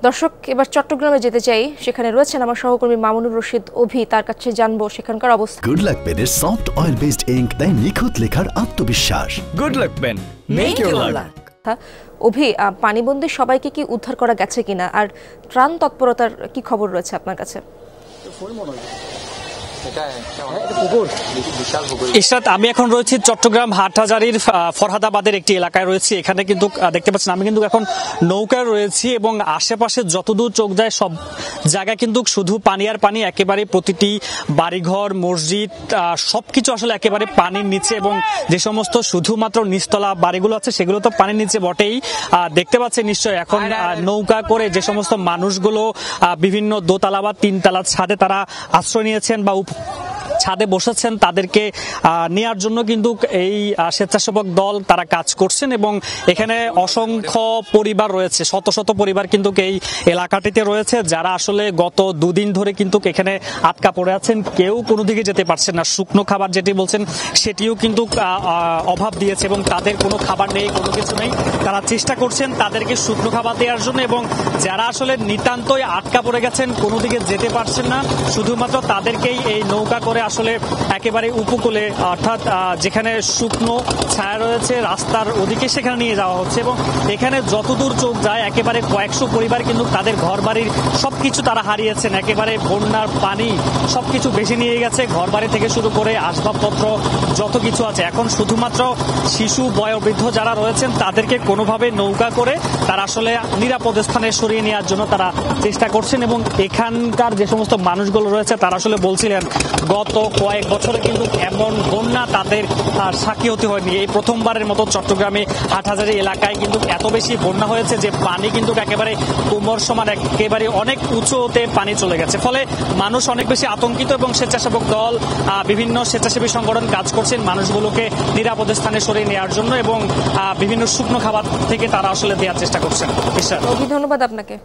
দর্শক, এবার চট্টগ্রামে যেতে চাই। সেখানে রয়েছেন আমার সহকর্মী মামুনুর রশিদ অভি। তার কাছে জানবো সেখানকার অবস্থা। গুড লাক পেনের সফট অয়েল বেসড ইঙ্ক তাই নিখুঁত লেখার আত্মবিশ্বাস। Good luck pen, make your luck. Abhi, পানিবন্দী সবাইকে কি উদ্ধার করা গেছে কিনা, আর ত্রাণ তৎপরতার কি খবর রয়েছে আপনার কাছে? ইশরাত, আমি এখন রয়েছি চট্টগ্রাম হাটহাজারীর ফরহাদাবাদের একটি এলাকায় রয়েছি। এখানে কিন্তু দেখতে পাচ্ছেন আমি কিন্তু এখন নৌকায় রয়েছি এবং আশেপাশে যতদূর চোখ যায় সব জায়গায় কিন্তু শুধু পানি আর পানি। একেবারে প্রতিটি বাড়িঘর, মসজিদ সবকিছু আসলে একেবারে পানির নিচে, এবং যে সমস্ত শুধুমাত্র নিচতলা বাড়িগুলো আছে সেগুলো তো পানির নিচে বটেই। দেখতে পাচ্ছেন নিশ্চয়ই এখন নৌকা করে যে সমস্ত মানুষগুলো বিভিন্ন দোতলা বা তিনতলা ছাদে তারা আশ্রয় নিয়েছেন বা ছাদে বসেছেন, তাদেরকে নেয়ার জন্য কিন্তু এই স্বেচ্ছাসেবক দল তারা কাজ করছেন। এবং এখানে অসংখ্য পরিবার রয়েছে, শত শত পরিবার কিন্তু এই এলাকাটিতে রয়েছে, যারা আসলে গত দুদিন ধরে কিন্তু এখানে আটকা পড়ে আছেন। কেউ কোনো দিকে যেতে পারছেন না। শুকনো খাবার যেটি বলছেন সেটিও কিন্তু অভাব দিয়েছে এবং তাদের কোনো খাবার নেই, কোনো কিছু নেই। তারা চেষ্টা করছেন তাদেরকে শুকনো খাবার দেওয়ার জন্য, এবং যারা আসলে নিতান্তই আটকা পড়ে গেছেন, কোনো দিকে যেতে পারছেন না, শুধুমাত্র তাদেরকেই এই নৌকা করে আসলে একেবারে উপকূলে, অর্থাৎ যেখানে শুকনো ছায়া রয়েছে রাস্তার ওদিকে, সেখানে নিয়ে যাওয়া হচ্ছে। এবং এখানে যতদূর চোখ যায় একেবারে কয়েকশো পরিবার কিন্তু তাদের ঘর বাড়ির সবকিছু তারা হারিয়েছেন। একেবারে বন্যার পানি সবকিছু বেশি নিয়ে গেছে, ঘর বাড়ি থেকে শুরু করে আসবাবপত্র যত কিছু আছে। এখন শুধুমাত্র শিশু, বয়োবৃদ্ধ যারা রয়েছেন তাদেরকে কোনোভাবে নৌকা করে তারা আসলে নিরাপদ স্থানে সরিয়ে নেওয়ার জন্য তারা চেষ্টা করছেন। এবং এখানকার যে সমস্ত মানুষগুলো রয়েছে তারা আসলে বলছিলেন গত কয়েক বছরে কিন্তু এমন বন্যা তাদের সাক্ষী হতে হয়নি। এই প্রথমবারের মতো চট্টগ্রামে হাটহাজারী এলাকায় কিন্তু এত বেশি বন্যা হয়েছে যে পানি কিন্তু একেবারে কোমর সমান, একেবারে অনেক উঁচুতে পানি চলে গেছে। ফলে মানুষ অনেক বেশি আতঙ্কিত এবং স্বেচ্ছাসেবক দল, বিভিন্ন স্বেচ্ছাসেবী সংগঠন কাজ করছেন মানুষগুলোকে নিরাপদ স্থানে সরিয়ে নেওয়ার জন্য, এবং বিভিন্ন শুকনো খাবার থেকে তারা আসলে দেওয়ার চেষ্টা করছেন। ধন্যবাদ আপনাকে।